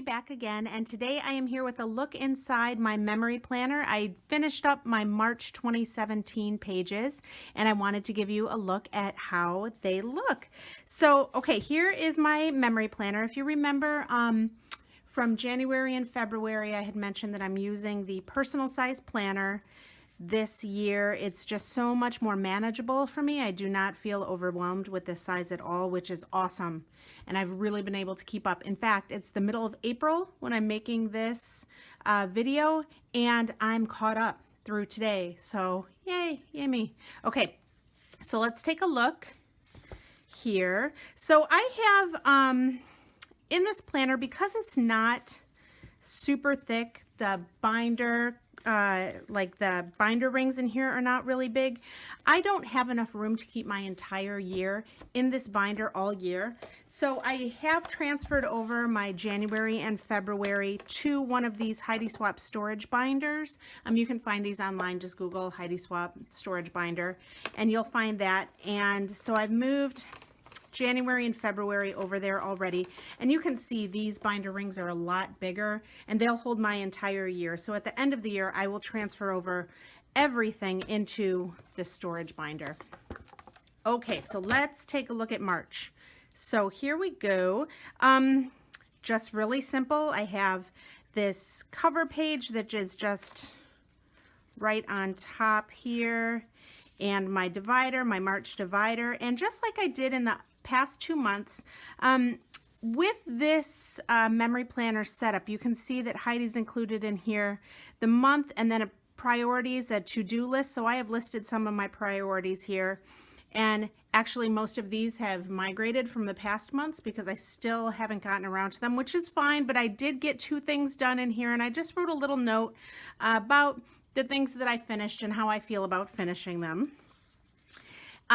back again, and today I am here with a look inside my memory planner. I finished up my March 2017 pages, and I wanted to give you a look at how they look. So, okay, here is my memory planner. If you remember, from January and February, I had mentioned that I'm using the personal size planner. This year, it's just so much more manageable for me. I do not feel overwhelmed with this size at all, which is awesome. And I've really been able to keep up. In fact, it's the middle of April when I'm making this video, and I'm caught up through today. So yay me. Okay, so let's take a look here. So I have, in this planner, because it's not super thick, the binder, like the binder rings in here are not really big. I don't have enough room to keep my entire year in this binder all year. So I have transferred over my January and February to one of these Heidi Swapp storage binders. You can find these online, just Google Heidi Swapp storage binder and you'll find that. And so I've moved January and February over there already, and you can see these binder rings are a lot bigger and they'll hold my entire year. So at the end of the year I will transfer over everything into this storage binder. Okay, so let's take a look at March. So here we go. Just really simple. I have this cover page that is just right on top here, and my divider, my March divider, and just like I did in the past 2 months, with this memory planner setup, you can see that Heidi's included in here the month and then a priorities, a to-do list. So I have listed some of my priorities here, and actually most of these have migrated from the past months because I still haven't gotten around to them, which is fine, but I did get 2 things done in here, and I just wrote a little note about the things that I finished and how I feel about finishing them.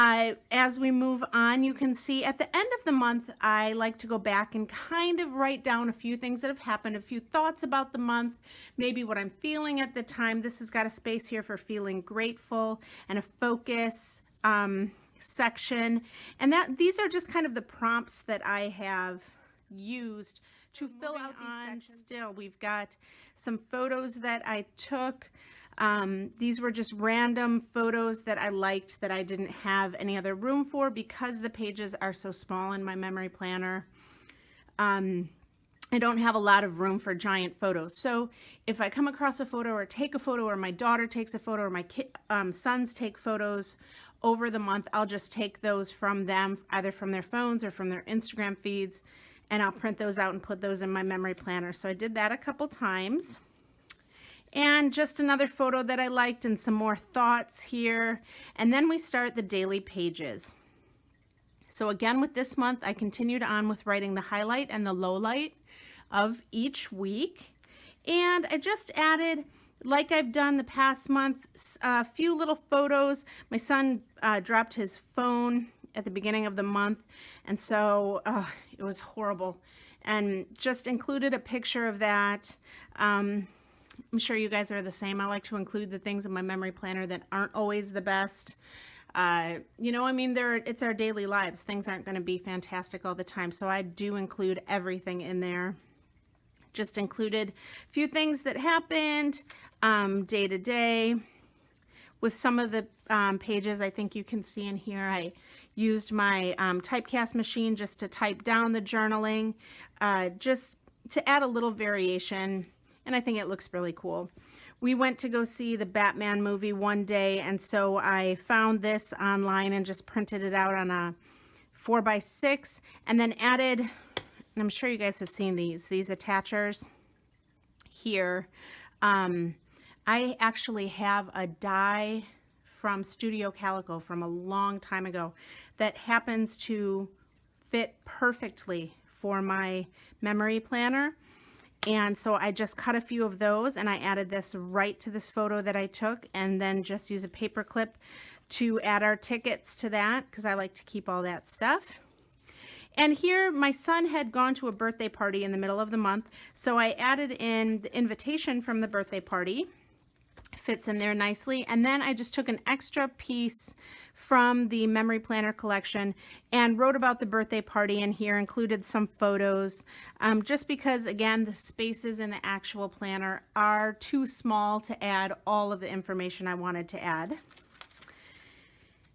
As we move on, you can see at the end of the month, I like to go back and kind of write down a few things that have happened, a few thoughts about the month, maybe what I'm feeling at the time. This has got a space here for feeling grateful and a focus section. And these are just kind of the prompts that I have used to fill out these sections. Still, we've got some photos that I took. These were just random photos that I liked that I didn't have any other room for because the pages are so small in my memory planner. I don't have a lot of room for giant photos. So if I come across a photo or take a photo, or my daughter takes a photo, or my sons take photos over the month, I'll just take those from them, either from their phones or from their Instagram feeds, and I'll print those out and put those in my memory planner. So I did that a couple times. And just another photo that I liked and some more thoughts here. And then we start the daily pages. So again, with this month, I continued on with writing the highlight and the low light of each week. And I just added, like I've done the past month, a few little photos. My son dropped his phone at the beginning of the month, and so it was horrible. And just included a picture of that. I'm sure you guys are the same. I like to include the things in my memory planner that aren't always the best. You know, I mean, it's our daily lives. Things aren't going to be fantastic all the time. So I do include everything in there. Just included a few things that happened day to day. With some of the pages, I think you can see in here, I used my typecast machine just to type down the journaling, just to add a little variation. And I think it looks really cool. We went to go see the Batman movie one day, and so I found this online and just printed it out on a 4x6, and then added, and I'm sure you guys have seen these attachers here. I actually have a die from Studio Calico from a long time ago that happens to fit perfectly for my memory planner. And so I just cut a few of those, and I added this right to this photo that I took, and then just use a paper clip to add our tickets to that because I like to keep all that stuff. And here my son had gone to a birthday party in the middle of the month, so I added in the invitation from the birthday party, Fits in there nicely. And then I just took an extra piece from the memory planner collection and wrote about the birthday party in here, included some photos, just because, again, the spaces in the actual planner are too small to add all of the information I wanted to add.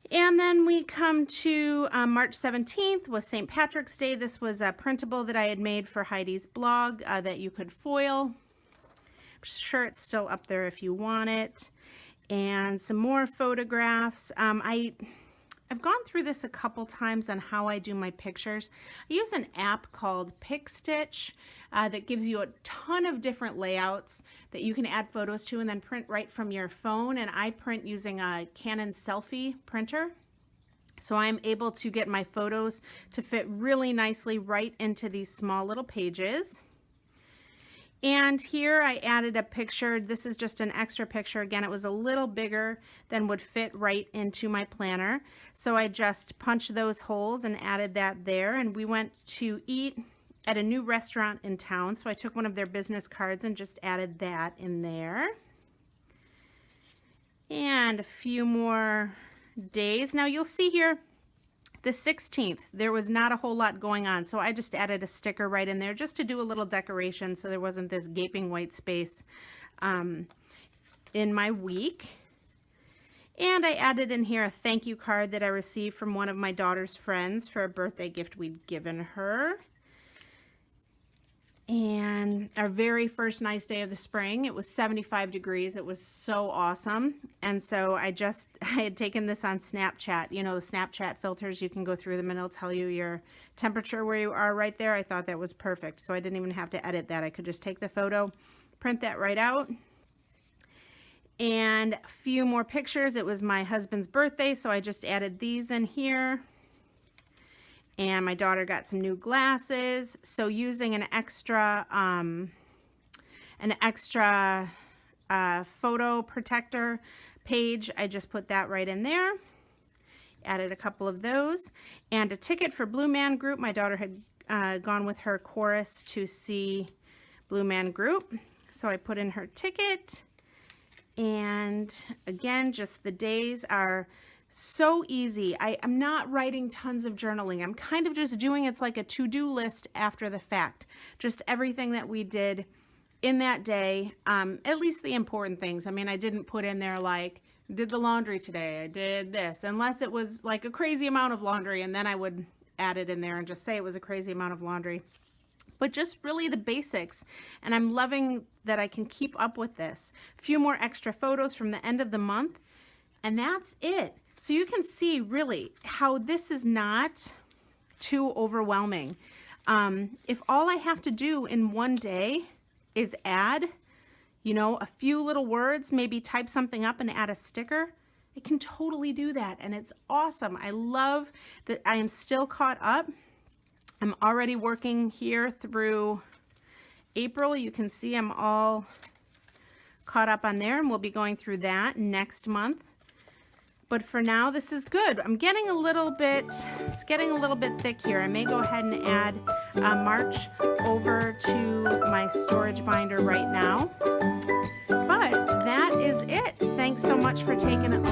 And then we come to March 17th was St. Patrick's Day. This was a printable that I had made for Heidi's blog that you could foil. I'm sure it's still up there if you want it. And some more photographs. I've gone through this a couple times on how I do my pictures. I use an app called PicStitch that gives you a ton of different layouts that you can add photos to and then print right from your phone. And I print using a Canon selfie printer. So I'm able to get my photos to fit really nicely right into these small little pages. And here I added a picture. This is just an extra picture. Again, it was a little bigger than would fit right into my planner. So I just punched those holes and added that there. And we went to eat at a new restaurant in town. So I took one of their business cards and just added that in there. And a few more days. Now you'll see here, the 16th, there was not a whole lot going on, so I just added a sticker right in there just to do a little decoration so there wasn't this gaping white space in my week. And I added in here a thank you card that I received from one of my daughter's friends for a birthday gift we'd given her. And our very first nice day of the spring, it was 75 degrees. It was so awesome. And so I had taken this on Snapchat. You know, the Snapchat filters, you can go through them and it'll tell you your temperature where you are right there. I thought that was perfect. So I didn't even have to edit that. I could just take the photo, print that right out. And a few more pictures. It was my husband's birthday, so I just added these in here. And my daughter got some new glasses, so using an extra photo protector page, I just put that right in there. Added a couple of those. And a ticket for Blue Man Group. My daughter had gone with her chorus to see Blue Man Group, so I put in her ticket. And again, just the days are so easy. I'm not writing tons of journaling. I'm kind of just doing, it's like a to-do list after the fact. Just everything that we did in that day, at least the important things. I mean, I didn't put in there like, did the laundry today, I did this, unless it was like a crazy amount of laundry, and then I would add it in there and just say it was a crazy amount of laundry. But just really the basics, and I'm loving that I can keep up with this. A few more extra photos from the end of the month, and that's it. So you can see really how this is not too overwhelming. If all I have to do in one day is add, you know, a few little words, maybe type something up and add a sticker, I can totally do that, and it's awesome. I love that I am still caught up. I'm already working here through April. You can see I'm all caught up on there, and we'll be going through that next month. But for now, this is good. I'm getting a little bit, it's getting a little bit thick here. I may go ahead and add March over to my storage binder right now. But that is it. Thanks so much for taking a